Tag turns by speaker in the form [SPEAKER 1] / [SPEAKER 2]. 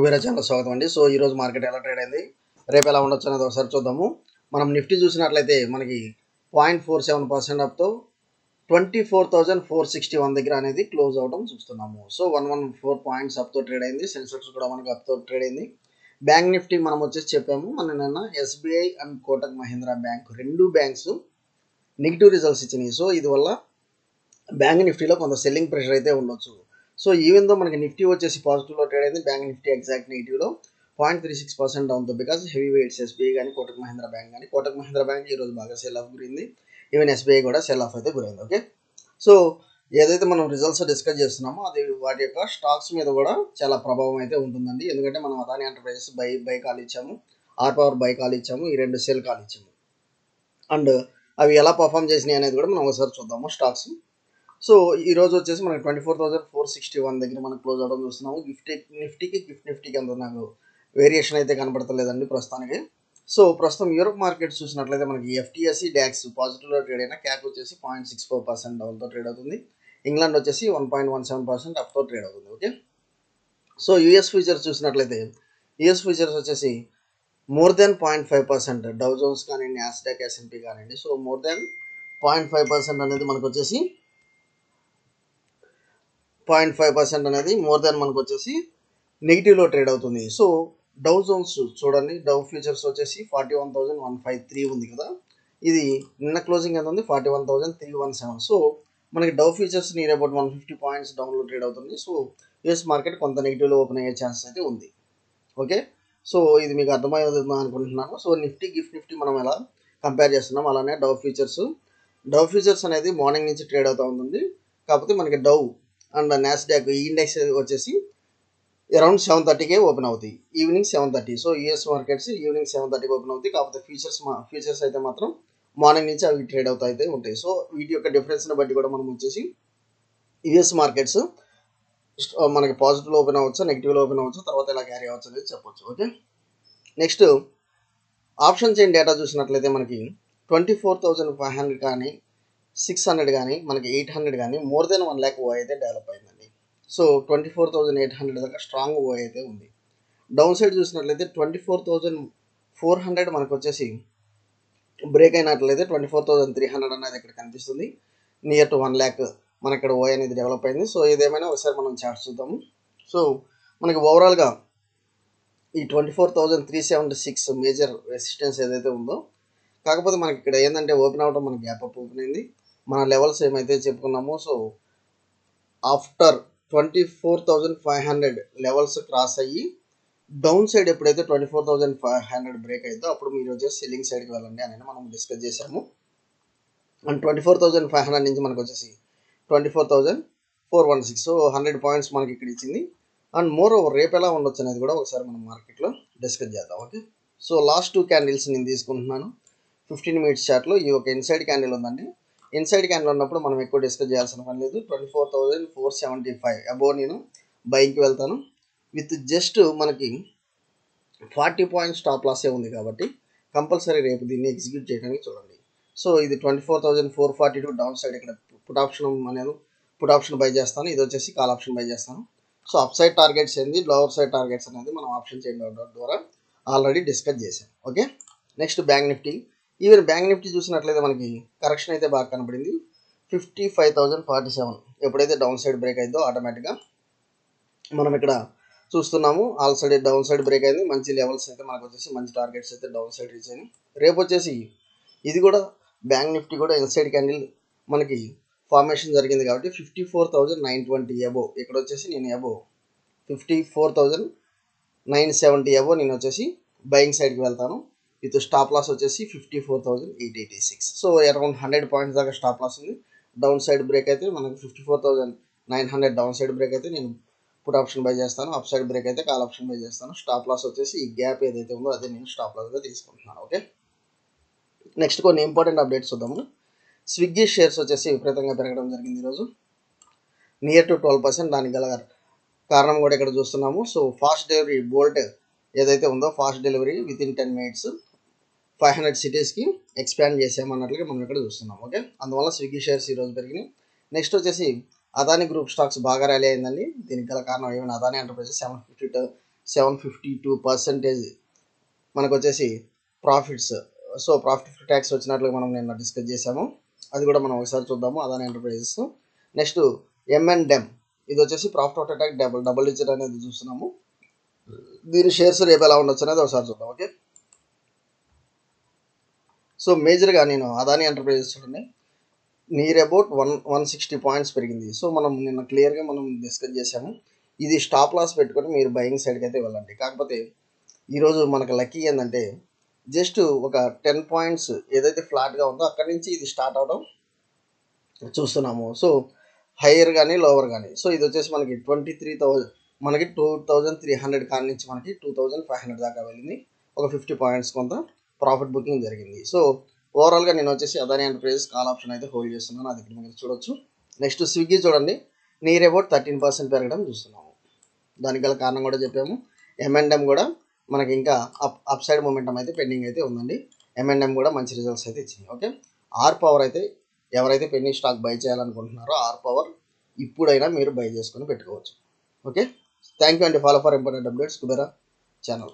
[SPEAKER 1] Kubera channel స్వాగతం అండి. So ఈరోజు మార్కెట్ ఎలా ట్రేడ్ అయింది, రేపు ఎలా ఉండొచ్చు అనేది ఒకసారి చూద్దాము. మనం నిఫ్టీ చూసినట్లయితే మనకి 0.47% అప్తో 24,461 దగ్గర అనేది క్లోజ్ అవడం చూస్తున్నాము. సో 114 పాయింట్స్ అప్తో ట్రేడ్ అయింది. సెన్సెక్స్ కూడా మనకి అప్తో ట్రేడ్ అయింది. బ్యాంక్ నిఫ్టీ మనం వచ్చేసి చెప్పాము నిన్న SBI and Kotak Mahindra bank రెండు బ్యాంక్స్ నెగిటివ్ రిజల్ట్స్ ఇచ్చినాయి. సో ఇది వల్ల బ్యాంక్ నిఫ్టీలో కొంత సెల్లింగ్ ప్రెషర్ అయితే ఉండొచ్చు. సో ఈవెన్ దో మనకి నిఫ్టీ వచ్చేసి పాజిటివ్లో ట్రేడ్ అయింది, బ్యాంక్ నిఫ్టీ ఎగ్జాక్ట్ నెగిటివ్లో 0.36% డౌన్తో. బికాస్ హెవీ వెయిట్స్ ఎస్బీఐ కానీ కోటక్ మహీంద్రా బ్యాంక్ కానీ, కోటక్ మహీంద్రా బ్యాంక్ ఈరోజు బాగా సెల్ ఆఫ్ గురింది, ఈవెన్ ఎస్బీఐ కూడా సెల్ ఆఫ్ అయితే గురైంది. ఓకే, సో ఏదైతే మనం రిజల్ట్స్ డిస్కస్ చేస్తున్నామో అది వాటి యొక్క స్టాక్స్ మీద కూడా చాలా ప్రభావం అయితే ఉంటుందండి. ఎందుకంటే మనం అదాని ఎంటర్ప్రైజెస్ బై కాల్ ఇచ్చాము, ఆర్ పవర్ బై కాల్ ఇచ్చాము, ఈ రెండు సెల్ కాల్ ఇచ్చాము. అండ్ అవి ఎలా పర్ఫామ్ చేసినాయి అనేది కూడా మనం ఒకసారి చూద్దాము స్టాక్స్. సో ఈరోజు వచ్చేసి మనకి 24,461 దగ్గర మనం క్లోజ్ అవడం చూస్తున్నాము. నిఫ్టీకి గిఫ్ట్ నిఫ్టీకి అంత నాకు వేరియేషన్ అయితే కనపడతలేదండి ప్రస్తుతానికి. సో ప్రస్తుతం యూరోప్ మార్కెట్ చూసినట్లయితే మనకి ఎఫ్టీఎస్సి డాక్స్ పాజిటివ్లో ట్రేడ్ అయినా, క్యాప్ వచ్చేసి 0.64% డౌన్తో ట్రేడ్ అవుతుంది. ఇంగ్లాండ్ వచ్చేసి 1.17% అప్తో ట్రేడ్ అవుతుంది. ఓకే, సో యూఎస్ ఫ్యూచర్స్ చూసినట్లయితే యూఎస్ ఫ్యూచర్స్ వచ్చేసి మోర్ దెన్ 0.5%, డౌ జోన్స్ కానీ నాస్డాక్ ఎస్ఎన్పి కానివ్వండి, సో మోర్ దెన్ 0.5% అనేది మనకు వచ్చేసి 0.5% అనేది మోర్ దెన్ మనకు వచ్చేసి నెగిటివ్లో ట్రేడ్ అవుతుంది. సో డౌ జోన్స్ చూడండి, డౌ ఫ్యూచర్స్ వచ్చేసి 41,153 ఉంది కదా, ఇది నిన్న క్లోజింగ్ ఎంత ఉంది 41,317. సో మనకి డౌ ఫ్యూచర్స్ నియర్ అబౌట్ 150 పాయింట్స్ డౌన్లో ట్రేడ్ అవుతుంది. సో యూఎస్ మార్కెట్ కొంత నెగిటివ్లో ఓపెన్ అయ్యే ఛాన్సెస్ అయితే ఉంది. ఓకే, సో ఇది మీకు అర్థమవుతుందా అనుకుంటున్నాను. సో నిఫ్టీ గిఫ్ట్ నిఫ్టీ మనం ఎలా కంపేర్ చేస్తున్నాం, అలానే డౌ ఫ్యూచర్స్ అనేది మార్నింగ్ నుంచి ట్రేడ్ అవుతూ ఉంటుంది. కాకపోతే మనకి డౌ అండ్ నాస్డాక్ ఈ ఇండెక్స్ వచ్చేసి అరౌండ్ 7:30కే ఓపెన్ అవుతాయి, evening 7:30. So US markets evening 7:30కి ఓపెన్ అవుతాయి. కాకపోతే ఫ్యూచర్స్ అయితే మాత్రం మార్నింగ్ నుంచి అవి ట్రేడ్ అవుతా అయితే ఉంటాయి. సో వీటి యొక్క డిఫరెన్స్ని బట్టి కూడా మనం వచ్చేసి యూఎస్ మార్కెట్స్ మనకి పాజిటివ్లో ఓపెన్ అవ్వచ్చు, నెగిటివ్లో ఓపెన్ అవ్వచ్చు, తర్వాత ఇలా క్యారీ అవ్వచ్చు అనేది చెప్పొచ్చు. Okay, next option chain data చూసినట్లయితే మనకి 24,500 కానీ 600 కానీ మనకి 800 కానీ మోర్ దెన్ 1 lakh ఓ అయితే డెవలప్ అయిందండి. సో 24,800 దాకా స్ట్రాంగ్ ఓ అయితే ఉంది. డౌన్ సైడ్ చూసినట్లయితే 24,400 మనకు వచ్చేసి బ్రేక్ అయినట్లయితే 24,300 అనేది ఇక్కడ కనిపిస్తుంది. నియర్ టు 1 lakh మన ఇక్కడ ఓ అనేది డెవలప్ అయింది. సో ఇదేమైనా ఒకసారి మనం చార్ట్ చూద్దాము. సో మనకి ఓవరాల్గా ఈ 24,376 మేజర్ రెసిస్టెన్స్ ఏదైతే ఉందో, కాకపోతే మనకి ఇక్కడ ఏంటంటే ఓపెన్ అవ్వడం మనకి గ్యాప్ అప్ ఓపెన్ అయింది. మన లెవెల్స్ ఏమైతే చెప్పుకున్నామో, సో ఆఫ్టర్ 24,500 లెవెల్స్ క్రాస్ అయ్యి డౌన్ సైడ్ ఎప్పుడైతే 24,500 బ్రేక్ అయిందో అప్పుడు మీరు వచ్చేసి సెల్లింగ్ సైడ్కి వెళ్ళండి అని మనం డిస్కస్ చేసాము. అండ్ 24,500 నుంచి మనకు వచ్చేసి 24,416, సో 100 పాయింట్స్ మనకి ఇక్కడ ఇచ్చింది. అండ్ మోర్ ఓవర్ రేపు ఎలా ఉండొచ్చు అనేది కూడా ఒకసారి మనం మార్కెట్లో డిస్కస్ చేద్దాం. ఓకే, సో లాస్ట్ 2 క్యాండిల్స్ నేను తీసుకుంటున్నాను 15 minutes చార్ట్లో. ఈ ఒక ఇన్సైడ్ క్యాండిల్ ఉందండి. ఇన్సైడ్ క్యాండిల్ ఉన్నప్పుడు మనం ఎక్కువ డిస్కస్ చేయాల్సిన పని లేదు. 24,475 అబోవ్ నేను బైక్కి వెళ్తాను విత్ జస్ట్ మనకి 40 పాయింట్స్ స్టాప్ లాసే ఉంది కాబట్టి కంపల్సరీ రేపు దీన్ని ఎగ్జిక్యూట్ చేయడానికి చూడండి. సో ఇది 24,442 డౌన్ సైడ్ ఇక్కడ పుట్ ఆప్షన్ బై చేస్తాను, ఇది వచ్చేసి కాల్ ఆప్షన్ బై చేస్తాను. సో అప్ సైడ్ టార్గెట్స్ ఏంది, లోవర్ సైడ్ టార్గెట్స్ అనేది మనం ఆప్షన్ చేయడం ద్వారా ఆల్రెడీ డిస్కస్ చేసాం. Okay, next bank Nifty. Even bank Nifty చూసినట్లయితే మనకి కరెక్షన్ అయితే బాగా కనబడింది. 55,047 ఎప్పుడైతే డౌన్ సైడ్ బ్రేక్ అయిందో ఆటోమేటిక్గా మనం ఇక్కడ చూస్తున్నాము all side down side break అయింది. మంచి లెవెల్స్ అయితే మనకు వచ్చేసి మంచి టార్గెట్స్ అయితే డౌన్ సైడ్ రీచ్ అయినాయి. రేపు వచ్చేసి ఇది కూడా బ్యాంక్ నిఫ్టీ కూడా ఇన్సైడ్ క్యాండిల్ మనకి ఫార్మేషన్ జరిగింది కాబట్టి 54,920 అబోవ్, ఇక్కడ వచ్చేసి నేను అబోవ్ 54,970 అబోవ్ నేను వచ్చేసి బయింగ్ సైడ్కి వెళ్తాను విత్ స్టాప్ లాస్ వచ్చేసి 54,886. సో అరౌండ్ 100 పాయింట్స్ దాకా స్టాప్ లాస్ ఉంది. డౌన్ సైడ్ బ్రేక్ అయితే మనకి 54,900 డౌన్ సైడ్ బ్రేక్ అయితే నేను పుట్ ఆప్షన్ బై చేస్తాను, అప్ సైడ్ బ్రేక్ అయితే కాల్ ఆప్షన్ బై చేస్తాను. స్టాప్ లాస్ వచ్చేసి ఈ గ్యాప్ ఏదైతే ఉందో అదే నేను స్టాప్ లాస్గా తీసుకుంటున్నాను. ఓకే, నెక్స్ట్ కొన్ని ఇంపార్టెంట్ అప్డేట్స్ చూద్దాము. స్విగ్గీ షేర్స్ వచ్చేసి విపరీతంగా పెరగడం జరిగింది ఈరోజు, నియర్ టు 12%. దానికి గల కారణం కూడా ఇక్కడ చూస్తున్నాము. సో ఫాస్ట్ డెలివరీ బోల్ట్ ఏదైతే ఉందో fast delivery within 10 minutes 500 సిటీస్కి ఎక్స్పాండ్ చేసామన్నట్లుగా మనం ఇక్కడ చూస్తున్నాం. ఓకే, అందువల్ల స్విగ్గీ షేర్స్ ఈరోజు పెరిగినాయి. నెక్స్ట్ వచ్చేసి అదాని గ్రూప్ స్టాక్స్ బాగా ర్యాలీ అయిందండి. దీనికి గల కారణం ఏమైనా అదాని ఎంటర్ప్రైజెస్ 752% మనకు వచ్చేసి ప్రాఫిట్స్. సో ప్రాఫిట్ ట్యాక్స్ వచ్చినట్లుగా మనం నిన్న డిస్కస్ చేసాము, అది కూడా మనం ఒకసారి చూద్దాము. అదాని ఎంటర్ప్రైజెస్. నెక్స్ట్ M&M, ఇది వచ్చేసి profit after tax double digit అనేది చూస్తున్నాము. దీని షేర్స్ రేపు ఎలా ఉండొచ్చు అనేది ఒకసారి చూద్దాం. ఓకే, సో మేజర్గా నేను అదాని ఎంటర్ప్రైజెస్ చూడండి, నియర్ అబౌట్ 160 పాయింట్స్ పెరిగింది. సో మనం నిన్న క్లియర్గా మనం డిస్కస్ చేసాము, ఇది స్టాప్ లాస్ పెట్టుకొని మీరు బయింగ్ సైడ్కి అయితే వెళ్ళండి. కాకపోతే ఈరోజు మనకు లక్కీ ఏంటంటే జస్ట్ ఒక 10 పాయింట్స్ ఏదైతే ఫ్లాట్గా ఉందో అక్కడి నుంచి ఇది స్టార్ట్ అవడం చూస్తున్నాము. సో హైయర్ కానీ లోవర్ కానీ, సో ఇది వచ్చేసి మనకి 23,000, మనకి 2,300 కాడి నుంచి మనకి 2,500 దాకా వెళ్ళింది. ఒక 50 పాయింట్స్ కొంత ప్రాఫిట్ బుకింగ్ జరిగింది. సో ఓవరాల్గా నేను వచ్చేసి అదాని ఎంటర్ప్రైజెస్ కాల్ ఆప్షన్ అయితే హోల్డ్ చేస్తున్నాను, అది ఇక్కడ మీరు చూడొచ్చు. నెక్స్ట్ స్విగ్గీ చూడండి, నియర్ అబౌట్ 13% పెరగడం చూస్తున్నాము. దానికి గల కారణం కూడా చెప్పాము. M&M కూడా మనకి ఇంకా అప్ సైడ్ మూమెంటం అయితే పెండింగ్ అయితే ఉందండి. M&M కూడా మంచి రిజల్ట్స్ అయితే ఇచ్చింది. ఓకే, ఆర్ పవర్ అయితే ఎవరైతే పెన్నీ స్టాక్ బై చేయాలనుకుంటున్నారో ఆర్ పవర్ ఇప్పుడైనా మీరు బై చేసుకొని పెట్టుకోవచ్చు. ఓకే, థ్యాంక్ యూ అండి. Follow for important updates Kubera channel.